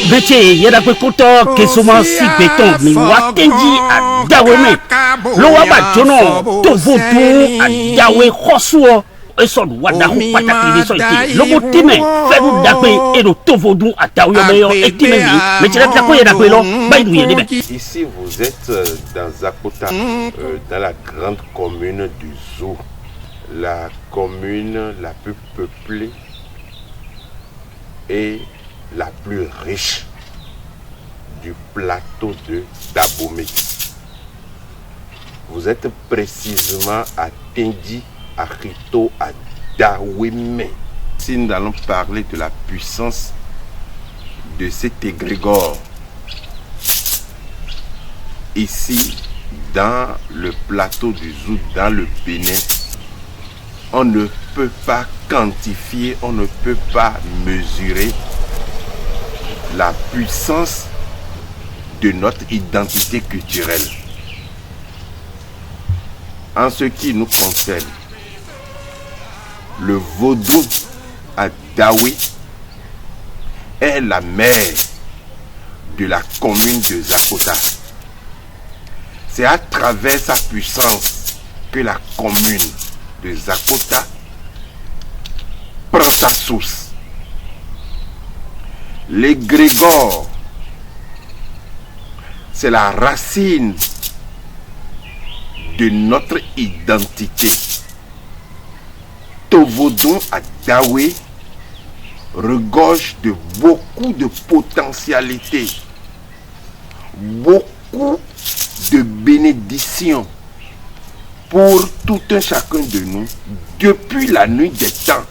bete yeda kwe koto kesoma si beton mi watendi a dawe me lo waba jono to votu a dawe khosuo eso wada ko pataki ni so iti lo botime fedu dakwe e do to vodu a dawe meyo etime mi me tira ta ko yeda kwe lo baidu yede be. Ici vous êtes dans Zakota, dans la grande commune du Zou, la commune la plus peuplée et la plus riche du plateau de Dahomey. Vous êtes précisément à Tendi, à Rito, à Dahomey. Si nous allons parler de la puissance de cet égrégore, ici, dans le plateau du Zou, dans le Bénin, on ne peut pas quantifier, on ne peut pas mesurer la puissance de notre identité culturelle. En ce qui nous concerne, le vaudou à Dawe est la mère de la commune de Zakota. C'est à travers sa puissance que la commune de Zakota prend sa source. L'égrégore, c'est la racine de notre identité. Tovodon à Dawe regorge de beaucoup de potentialités, beaucoup de bénédictions pour tout un chacun de nous depuis la nuit des temps.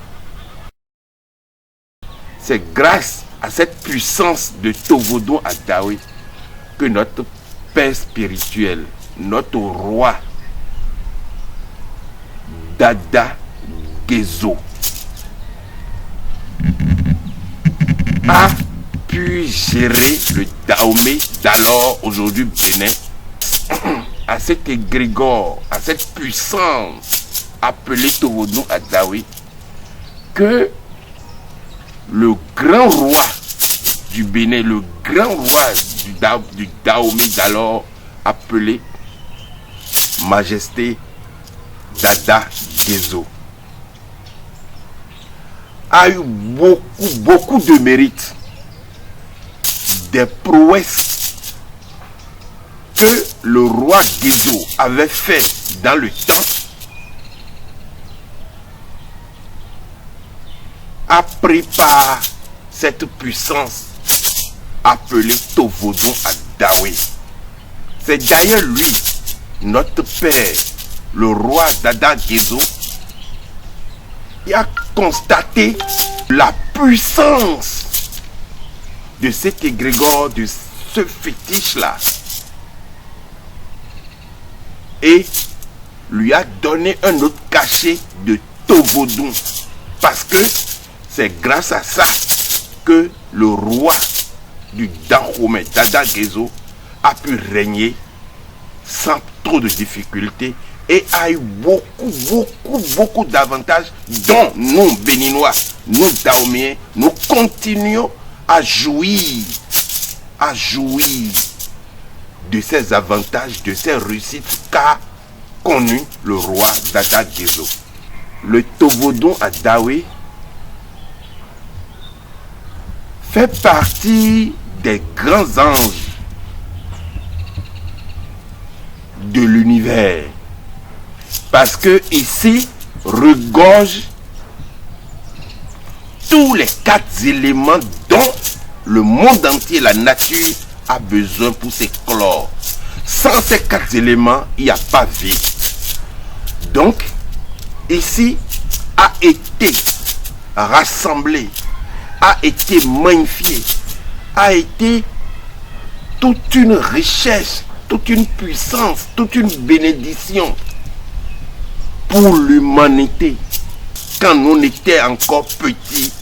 C'est grâce à cette puissance de Tovodon à Dawe que notre père spirituel, notre roi Dada Gezo a pu gérer le Dahomey d'alors, aujourd'hui Bénin, à cet égrégore, à cette puissance appelée Tovodon à Dawe, que le grand roi du Bénin, le grand roi du Dahomey d'alors, appelé Majesté Dada Gezo, a eu beaucoup de mérites, des prouesses que le roi Gezo avait fait dans le temps, a pris par cette puissance appelée Tovodon à Dawe. C'est d'ailleurs lui, notre père, le roi Dada Gezo, qui a constaté la puissance de cet égrégore, de ce fétiche-là, et lui a donné un autre cachet de Tovodon, parce que c'est grâce à ça que le roi du Dahomey, Dada Gezo, a pu régner sans trop de difficultés et a eu beaucoup d'avantages dont nous, Béninois, nous, Dahoméens, nous continuons à jouir de ces avantages, de ces réussites qu'a connu le roi Dada Gezo. Le Tovodon à Dawe fait partie des grands anges de l'univers, parce que ici regorge tous les 4 éléments dont le monde entier, la nature, a besoin pour s'éclore. Sans ces 4 éléments, il n'y a pas vie. Donc, ici a été rassemblé, a été magnifié, a été toute une richesse, toute une puissance, toute une bénédiction pour l'humanité. Quand on était encore petits,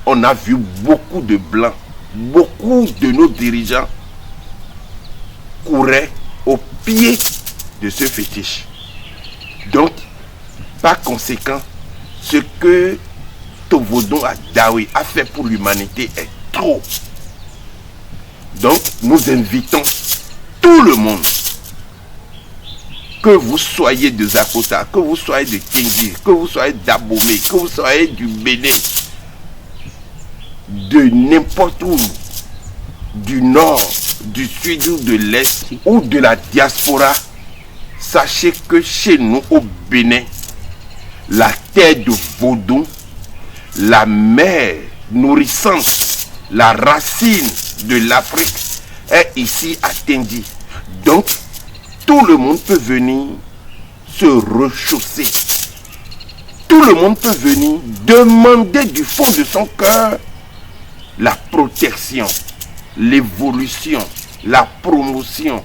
on a vu beaucoup de blancs, beaucoup de nos dirigeants couraient au pied de ce fétiche. Donc, par conséquent, ce que Tovodon à Dawe a fait pour l'humanité est trop. Donc, nous invitons tout le monde, que vous soyez de Zakota, que vous soyez de Tengi, que vous soyez d'Abomey, que vous soyez du Bénin, de n'importe où, du nord, du sud ou de l'est, ou de la diaspora, sachez que chez nous au Bénin, la terre de Vodou, la mer nourrissante, la racine de l'Afrique est ici à Tengi. Donc, tout le monde peut venir se rechausser. Tout le monde peut venir demander du fond de son cœur la protection, l'évolution, la promotion.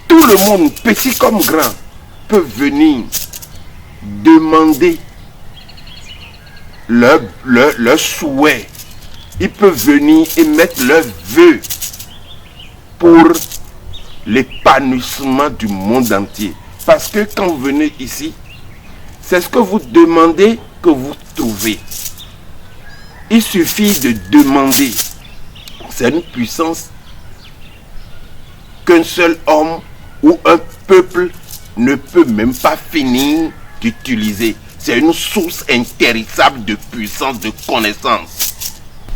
Tout le monde, petit comme grand, peut venir demander leur souhait. Ils peuvent venir et mettre leurs vœux pour l'épanouissement du monde entier. Parce que quand vous venez ici, c'est ce que vous demandez que vous trouvez. Il suffit de demander. C'est une puissance qu'un seul homme ou un peuple ne peut même pas finir d'utiliser. C'est une source intéressable de puissance, de connaissance.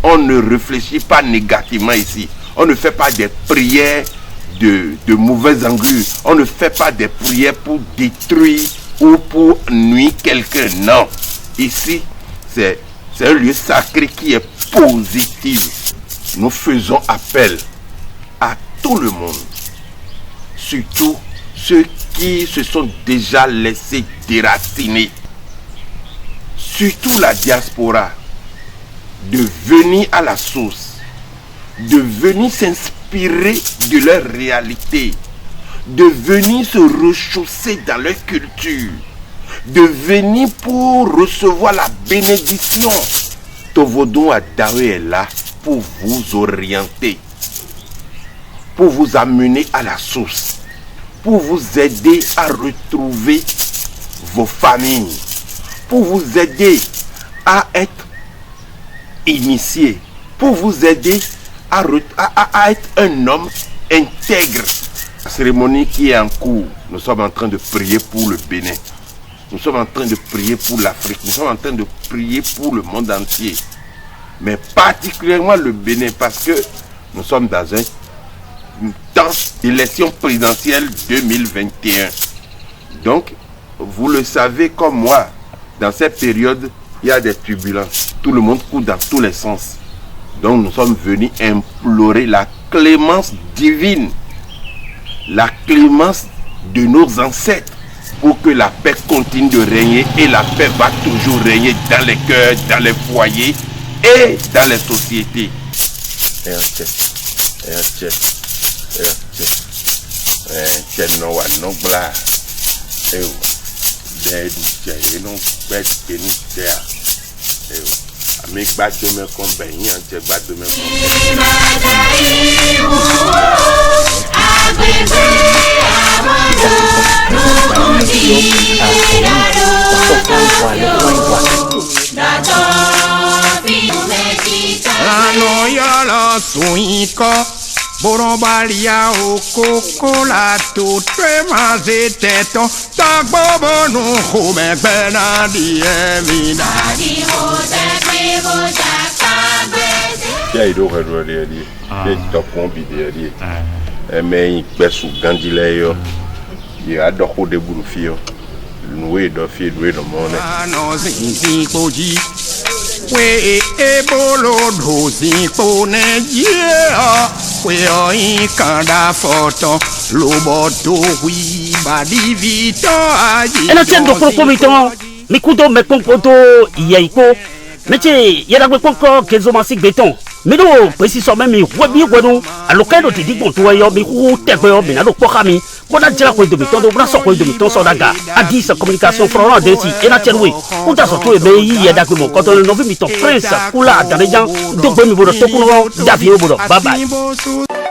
On ne réfléchit pas négativement ici. On ne fait pas des prières de mauvais augure. On ne fait pas des prières pour détruire ou pour nuire quelqu'un. Non. Ici, c'est un lieu sacré qui est positif. Nous faisons appel à tout le monde. Surtout ceux qui se sont déjà laissés déraciner. Surtout la diaspora. De venir à la source. De venir s'inspirer de leur réalité. De venir se rechausser dans leur culture. De venir pour recevoir la bénédiction. Tovodou Adawe est là pour vous orienter. Pour vous amener à la source. Pour vous aider à retrouver vos familles. Pour vous aider à être initié. Pour vous aider à être un homme intègre. La cérémonie qui est en cours, nous sommes en train de prier pour le Bénin. Nous sommes en train de prier pour l'Afrique. Nous sommes en train de prier pour le monde entier. Mais particulièrement le Bénin, parce que nous sommes dans un temps d'élection présidentielle 2021. Donc, vous le savez comme moi, dans cette période, il y a des turbulences. Tout le monde court dans tous les sens. Donc, nous sommes venus implorer la clémence divine, la clémence de nos ancêtres, pour que la paix continue de régner, et la paix va toujours régner dans les cœurs, dans les foyers et dans les sociétés. Borombalia o cocola tu trema zeteto tagbobo no home bena di emina di hose kwevo takabeze ya ido redro de di e topon bi de di e me pesu gandile yo ya doko de bulu fio nuwe do fi do no mone no zinzi koji we e bolo do zinpo ne yeah we oi kanda foto loboto wi badi vito aji ena tendo prokomito mikudo mekonkoto yeiko meche yera gbekonko kezomasi beton mido preciso même webi gwenu alokendo ti digbo to yo mi ku tegbe yo binado pokami bona jira ko do beton do bra so ko do beton so daga adis communication front de si ena chenwe kuta so to e be yi yeda gbe mo ko to no vi mi to prince kula darejan do gbe mi bodo to kuno davie bodo bye bye.